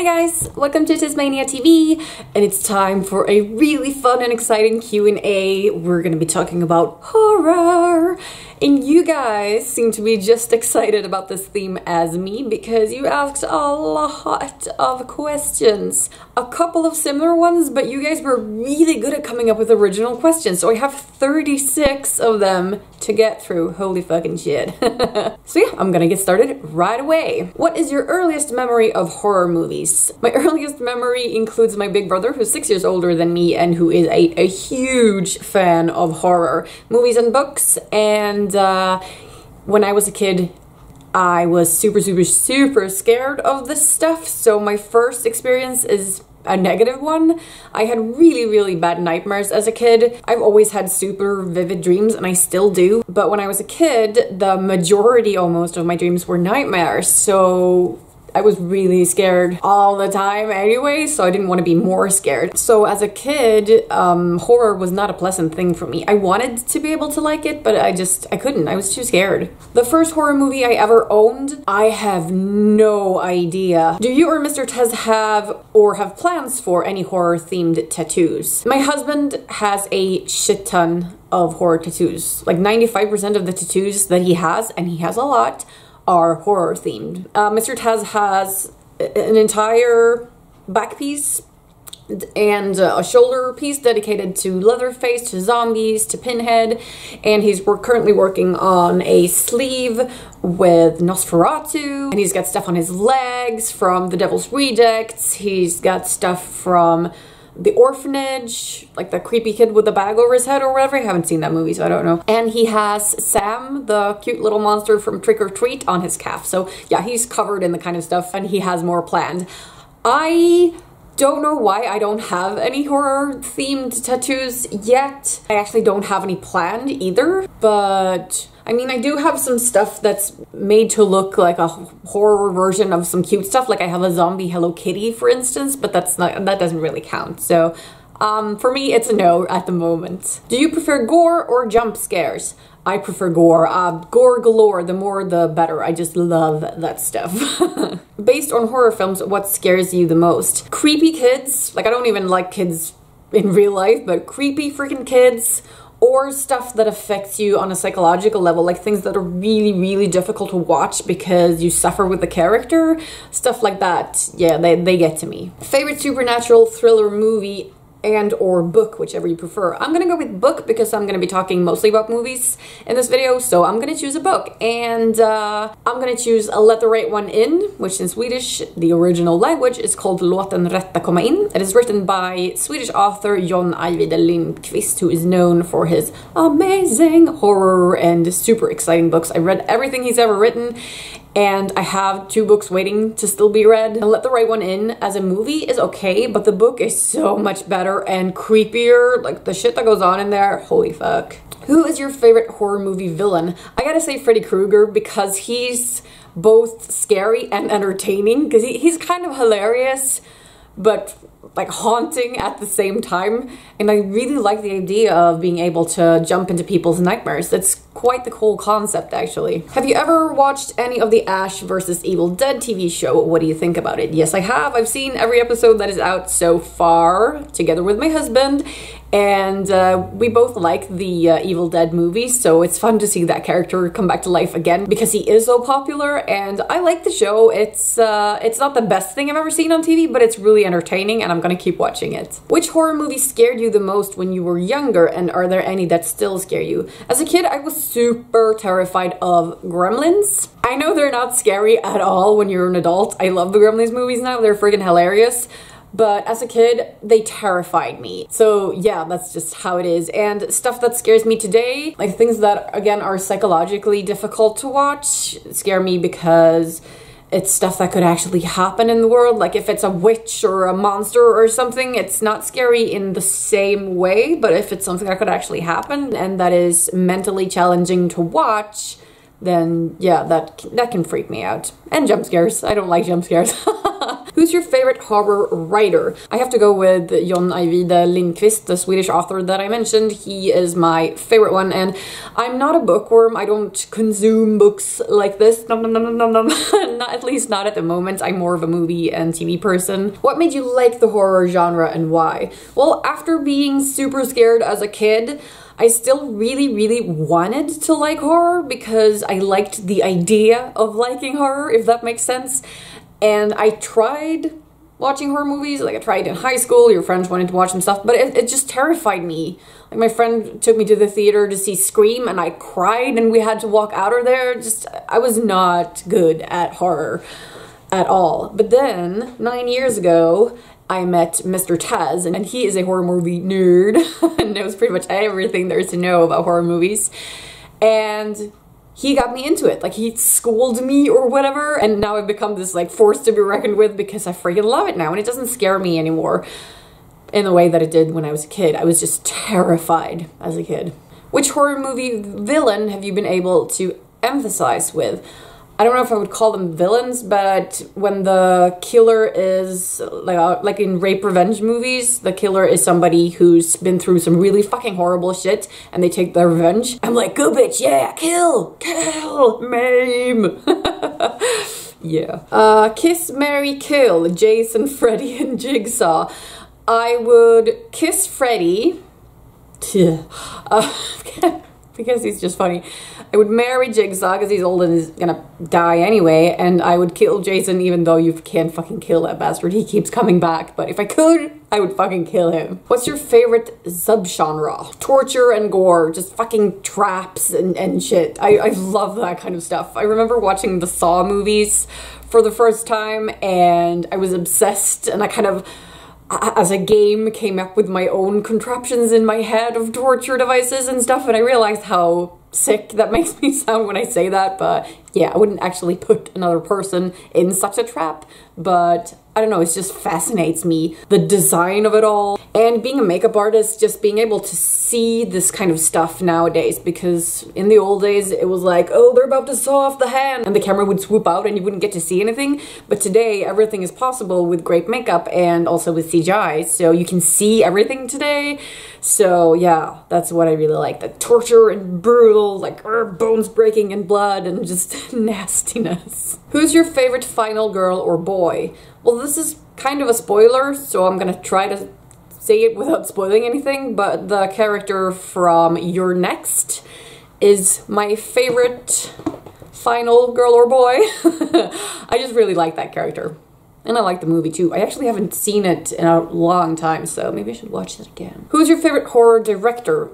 guys, welcome to TezMania TV, and it's time for a really fun and exciting Q&A. We're gonna be talking about horror, and you guys seem to be just excited about this theme as me because you asked a lot of questions. A couple of similar ones, but you guys were really good at coming up with original questions, so I have 36 of them to get through. Holy fucking shit. So yeah, I'm gonna get started right away. What is your earliest memory of horror movies? My earliest memory includes my big brother, who's 6 years older than me and who is a huge fan of horror movies and books. And when I was a kid, I was super scared of this stuff. So my first experience is a negative one. I had really bad nightmares as a kid. I've always had super vivid dreams, and I still do. But when I was a kid, the majority almost of my dreams were nightmares. So I was really scared all the time anyway, so I didn't want to be more scared. So as a kid, horror was not a pleasant thing for me. I wanted to be able to like it, but I couldn't. I was too scared. The first horror movie I ever owned, I have no idea. Do you or Mr. Tez have plans for any horror-themed tattoos? My husband has a shit ton of horror tattoos. Like 95% of the tattoos that he has, and he has a lot, are horror themed. Mr. Tez has an entire back piece and a shoulder piece dedicated to Leatherface, to zombies, to Pinhead, and he's currently working on a sleeve with Nosferatu, and he's got stuff on his legs from The Devil's Rejects. He's got stuff from The Orphanage, like the creepy kid with the bag over his head or whatever. I haven't seen that movie, so I don't know. And he has Sam, the cute little monster from Trick or Treat, on his calf. So yeah, he's covered in the kind of stuff, and he has more planned. I don't know why I don't have any horror-themed tattoos yet. I actually don't have any planned either, but I mean, I do have some stuff that's made to look like a horror version of some cute stuff. Like I have a zombie Hello Kitty, for instance, but that doesn't really count. So for me, it's a no at the moment. Do you prefer gore or jump scares? I prefer gore. Gore galore, the more the better. I just love that stuff. Based on horror films, what scares you the most? Creepy kids. Like, I don't even like kids in real life, but creepy freaking kids. Or stuff that affects you on a psychological level, like things that are really difficult to watch because you suffer with the character. Stuff like that. Yeah, they get to me. Favorite supernatural thriller movie and or book, whichever you prefer. I'm gonna go with book because I'm gonna be talking mostly about movies in this video, so I'm gonna choose a book. And I'm gonna choose Let the Right One In, which in Swedish, the original language, is called Låt den rätta komma in. It is written by Swedish author John Ajvide Lindqvist, who is known for his amazing horror and super exciting books. I read everything he's ever written, and I have 2 books waiting to still be read. And Let the Right One In as a movie is okay, but the book is so much better and creepier. Like, the shit that goes on in there, holy fuck. Who is your favorite horror movie villain? I gotta say Freddy Krueger, because he's both scary and entertaining, because he's kind of hilarious, but like haunting at the same time. And I really like the idea of being able to jump into people's nightmares. That's quite the cool concept, actually. Have you ever watched any of the Ash vs. Evil Dead TV show? What do you think about it? Yes, I have. I've seen every episode that is out so far, together with my husband. And we both like the Evil Dead movies, so it's fun to see that character come back to life again because he is so popular, and I like the show. It's not the best thing I've ever seen on TV, but it's really entertaining, and I'm gonna keep watching it. Which horror movie scared you the most when you were younger, and are there any that still scare you? As a kid, I was super terrified of Gremlins. I know they're not scary at all when you're an adult. I love the Gremlins movies now, they're freaking hilarious. But as a kid, they terrified me. So yeah, that's just how it is. And stuff that scares me today, like things that, again, are psychologically difficult to watch, scare me because it's stuff that could actually happen in the world. Like if it's a witch or a monster or something, it's not scary in the same way. But if it's something that could actually happen and that is mentally challenging to watch, then yeah, that can freak me out. And jump scares. I don't like jump scares. Who's your favorite horror writer? I have to go with John Ajvide Lindqvist, the Swedish author that I mentioned. He is my favorite one, and I'm not a bookworm. I don't consume books like this. Nom, nom, nom, nom, nom, nom. Not, at least not at the moment. I'm more of a movie and TV person. What made you like the horror genre and why? Well, after being super scared as a kid, I still really wanted to like horror because I liked the idea of liking horror, if that makes sense. And I tried watching horror movies, like I tried in high school, your friends wanted to watch some stuff, but it just terrified me. Like my friend took me to the theater to see Scream and I cried and we had to walk out of there. I was not good at horror at all. But then, 9 years ago, I met Mr. Tez, and he is a horror movie nerd and knows pretty much everything there is to know about horror movies. And he got me into it. Like, he schooled me or whatever, and now I've become this, like, force to be reckoned with because I freaking love it now, and it doesn't scare me anymore in the way that it did when I was a kid. I was just terrified as a kid. Which horror movie villain have you been able to empathize with? I don't know if I would call them villains, but when the killer is, like in rape revenge movies, the killer is somebody who's been through some really fucking horrible shit and they take their revenge. I'm like, go bitch, yeah, kill, maim. Yeah. Kiss, marry, kill, Jason, Freddy, and Jigsaw. I would kiss Freddy. Because he's just funny. I would marry Jigsaw because he's old and he's gonna die anyway, and I would kill Jason even though you can't fucking kill that bastard. He keeps coming back, but if I could, I would fucking kill him. What's your favorite subgenre? Torture and gore, just fucking traps and shit. I love that kind of stuff. I remember watching the Saw movies for the first time and I was obsessed, and I kind of, as a game, came up with my own contraptions in my head of torture devices and stuff, and I realized how sick that makes me sound when I say that, but yeah, I wouldn't actually put another person in such a trap, but I don't know, it just fascinates me, the design of it all. And being a makeup artist, just being able to see this kind of stuff nowadays, because in the old days it was like, oh, they're about to saw off the hand, and the camera would swoop out and you wouldn't get to see anything. But today everything is possible with great makeup and also with CGI, so you can see everything today. So yeah, that's what I really like, the torture and brutal, like bones breaking and blood and just nastiness. Who's your favorite final girl or boy? Well, this is kind of a spoiler, so I'm gonna try to say it without spoiling anything, but the character from You're Next is my favorite final girl or boy. I just really like that character. And I like the movie too. I actually haven't seen it in a long time, so maybe I should watch it again. Who's your favorite horror director?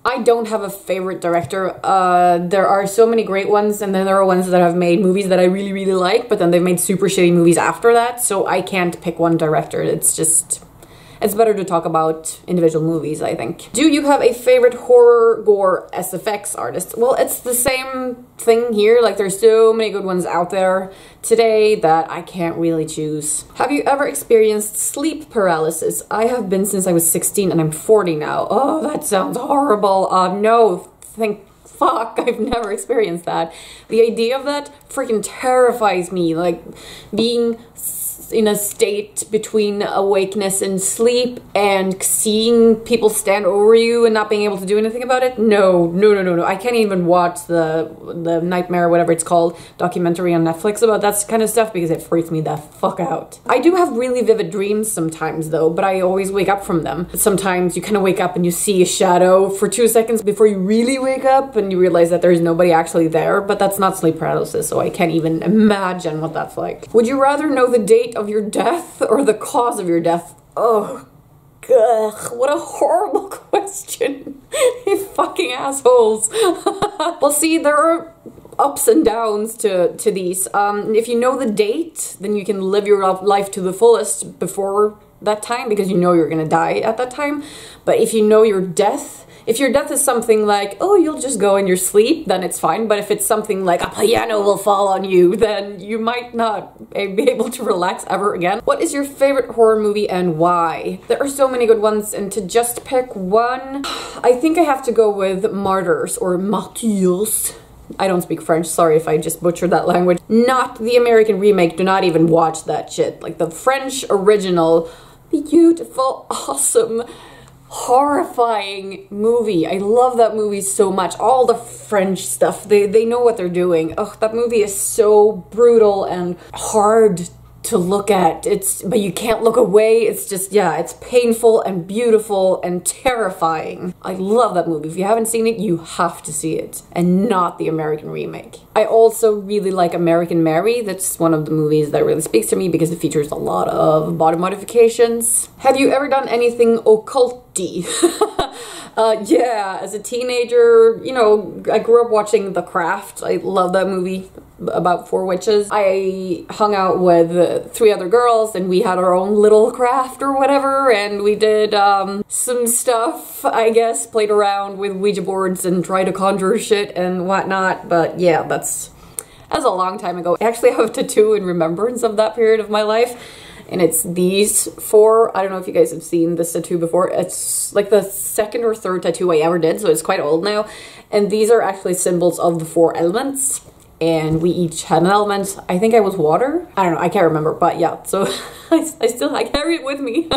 I don't have a favorite director. There are so many great ones, and then there are ones that have made movies that I really like, but then they've made super shitty movies after that, so I can't pick one director. It's better to talk about individual movies, I think. Do you have a favorite horror gore SFX artist? Well, it's the same thing here. Like, there's so many good ones out there today that I can't really choose. Have you ever experienced sleep paralysis? I have been since I was 16 and I'm 40 now. Oh, that sounds horrible. No, fuck, I've never experienced that. The idea of that freaking terrifies me. Like, being in a state between awakeness and sleep and seeing people stand over you and not being able to do anything about it. No. I can't even watch the Nightmare, whatever it's called, documentary on Netflix about that kind of stuff because it freaks me the fuck out. I do have really vivid dreams sometimes though, but I always wake up from them. Sometimes you kind of wake up and you see a shadow for 2 seconds before you really wake up and you realize that there's nobody actually there, but that's not sleep paralysis, so I can't even imagine what that's like. Would you rather know the date of your death or the cause of your death? Oh, God, what a horrible question. You fucking assholes. Well, see, there are ups and downs to these. If you know the date, then you can live your life to the fullest before that time because you know you're gonna die at that time. But if you know your death, if your death is something like, oh, you'll just go in your sleep, then it's fine. But if it's something like a piano will fall on you, then you might not be able to relax ever again. What is your favorite horror movie and why? There are so many good ones, and to just pick one, I think I have to go with Martyrs or Martyrs. I don't speak French, sorry if I just butchered that language. Not the American remake, do not even watch that shit. Like the French original, beautiful, awesome, horrifying movie. I love that movie so much. All the French stuff, they know what they're doing. Ugh, that movie is so brutal and hard to look at. But you can't look away. It's just, yeah, it's painful and beautiful and terrifying. I love that movie. If you haven't seen it, you have to see it, and not the American remake. I also really like American Mary. That's one of the movies that really speaks to me because it features a lot of body modifications. Have you ever done anything occulty? Yeah, as a teenager, you know, I grew up watching The Craft. I love that movie about 4 witches. I hung out with 3 other girls and we had our own little craft or whatever, and we did some stuff, I guess, played around with Ouija boards and tried to conjure shit and whatnot, but yeah, that's a long time ago. I actually have a tattoo in remembrance of that period of my life. And it's these 4, I don't know if you guys have seen this tattoo before. It's like the 2nd or 3rd tattoo I ever did, so it's quite old now. And these are actually symbols of the 4 elements. And we each had an element. I think I was water. I don't know, I can't remember, but yeah, so I carry it with me.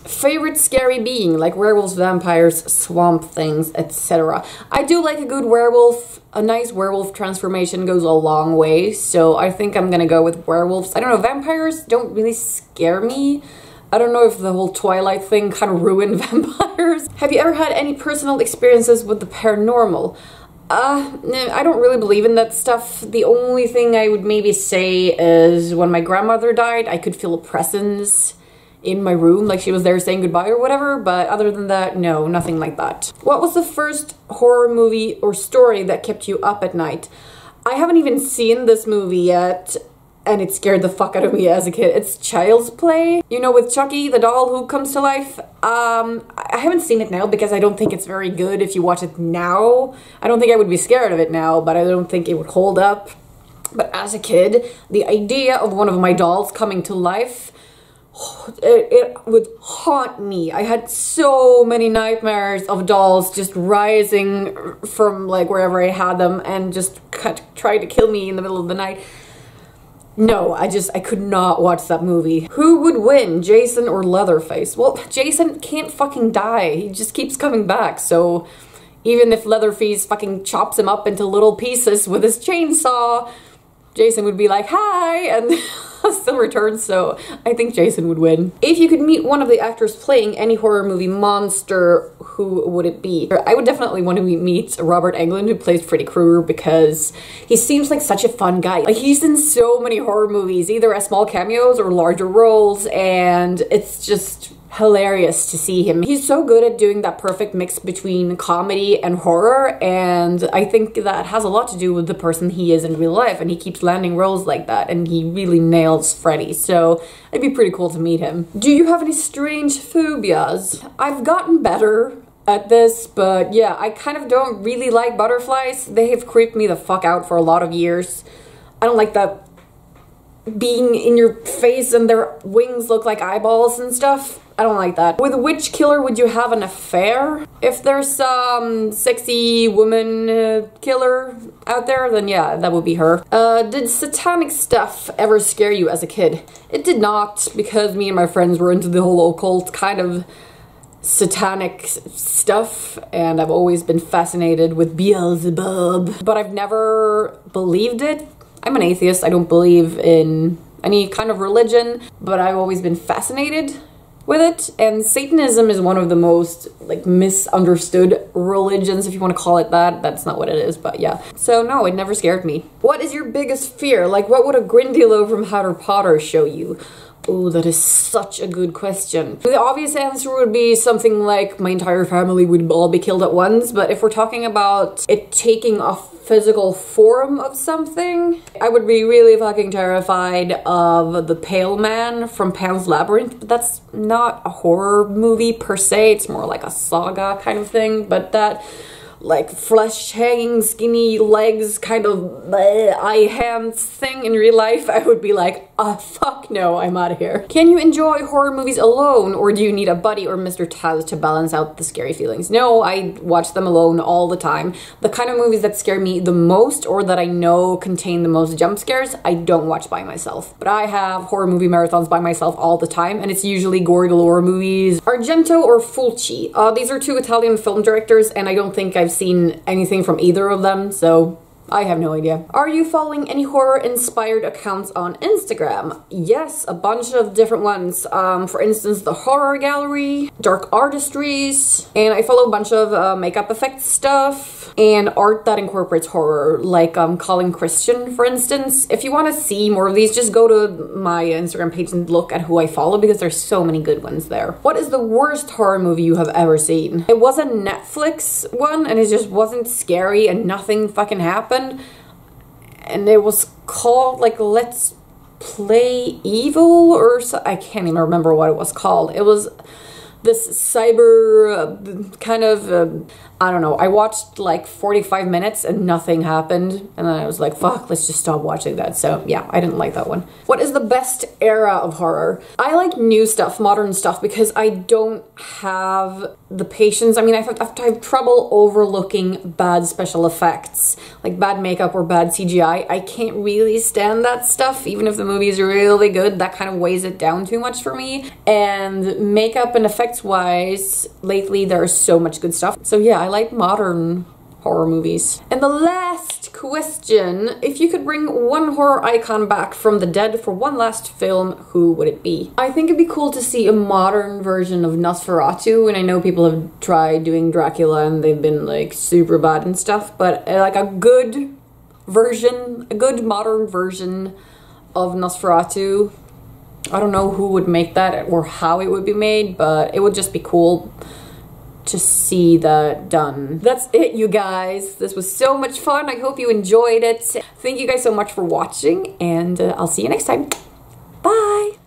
Favorite scary being, like werewolves, vampires, swamp things, etc. I do like a good werewolf. A nice werewolf transformation goes a long way, so I think I'm gonna go with werewolves. I don't know, vampires don't really scare me. I don't know if the whole Twilight thing kind of ruined vampires. Have you ever had any personal experiences with the paranormal? No, I don't really believe in that stuff. The only thing I would maybe say is when my grandmother died, I could feel a presence in my room, like she was there saying goodbye or whatever, but other than that, no, nothing like that. What was the first horror movie or story that kept you up at night? I haven't even seen this movie yet, and it scared the fuck out of me as a kid. It's Child's Play, you know, with Chucky, the doll who comes to life. I haven't seen it now because I don't think it's very good if you watch it now. I don't think I would be scared of it now, but I don't think it would hold up. But as a kid, the idea of one of my dolls coming to life, it would haunt me. I had so many nightmares of dolls just rising from like wherever I had them and just trying to kill me in the middle of the night. No, I could not watch that movie. Who would win, Jason or Leatherface? Well, Jason can't fucking die. He just keeps coming back, so even if Leatherface fucking chops him up into little pieces with his chainsaw, Jason would be like, hi, and still returns, so I think Jason would win. If you could meet one of the actors playing any horror movie monster, who would it be? I would definitely want to meet Robert Englund, who plays Freddy Krueger, because he seems like such a fun guy. Like, he's in so many horror movies, either as small cameos or larger roles, and it's just hilarious to see him. He's so good at doing that perfect mix between comedy and horror, and I think that has a lot to do with the person he is in real life, and he keeps landing roles like that, and he really nails Freddy, so it'd be pretty cool to meet him. Do you have any strange phobias? I've gotten better at this, but yeah, I kind of don't really like butterflies. They have creeped me the fuck out for a lot of years. I don't like that being in your face and their wings look like eyeballs and stuff. I don't like that. With which killer would you have an affair? If there's some sexy woman killer out there, then yeah, that would be her. Did satanic stuff ever scare you as a kid? It did not, because me and my friends were into the whole occult kind of satanic stuff, and I've always been fascinated with Beelzebub, but I've never believed it. I'm an atheist. I don't believe in any kind of religion, but I've always been fascinated with it, and Satanism is one of the most like misunderstood religions, if you want to call it that. That's not what it is, but yeah. So no, it never scared me. What is your biggest fear? Like, what would a Grindylow from Harry Potter show you? Oh, that is such a good question. The obvious answer would be something like my entire family would all be killed at once, but if we're talking about it taking a physical form of something, I would be really fucking terrified of the Pale Man from Pan's Labyrinth, but that's not a horror movie per se, it's more like a saga kind of thing, but that like flesh hanging, skinny legs, kind of eye hands thing in real life, I would be like, fuck no, I'm out of here. Can you enjoy horror movies alone, or do you need a buddy or Mr. Taz to balance out the scary feelings? No, I watch them alone all the time. The kind of movies that scare me the most, or that I know contain the most jump scares, I don't watch by myself. But I have horror movie marathons by myself all the time, and it's usually gore galore movies. Argento or Fulci. These are two Italian film directors, and I don't think I've seen anything from either of them, so I have no idea. Are you following any horror-inspired accounts on Instagram? Yes, a bunch of different ones. For instance, the Horror Gallery, Dark Artistries, and I follow a bunch of makeup effects stuff, and art that incorporates horror, like Colin Christian, for instance. If you want to see more of these, just go to my Instagram page and look at who I follow, because there's so many good ones there. What is the worst horror movie you have ever seen? It was a Netflix one, and it just wasn't scary, and nothing fucking happened. And it was called, like, Let's Play Evil, or so, I can't even remember what it was called. It was this cyber kind of, I don't know. I watched like 45 minutes and nothing happened. And then I was like, fuck, let's just stop watching that. So yeah, I didn't like that one. What is the best era of horror? I like new stuff, modern stuff, because I don't have the patience. I mean, I have trouble overlooking bad special effects, like bad makeup or bad CGI. I can't really stand that stuff, even if the movie is really good. That kind of weighs it down too much for me. And makeup and effects wise, lately there's so much good stuff. So yeah, I like modern horror movies. And the last question, if you could bring one horror icon back from the dead for one last film, who would it be? I think it'd be cool to see a modern version of Nosferatu, and I know people have tried doing Dracula and they've been like super bad and stuff, but like a good version, a good modern version of Nosferatu. I don't know who would make that or how it would be made, but it would just be cool to see that done. That's it, you guys. This was so much fun. I hope you enjoyed it. Thank you guys so much for watching, and I'll see you next time. Bye!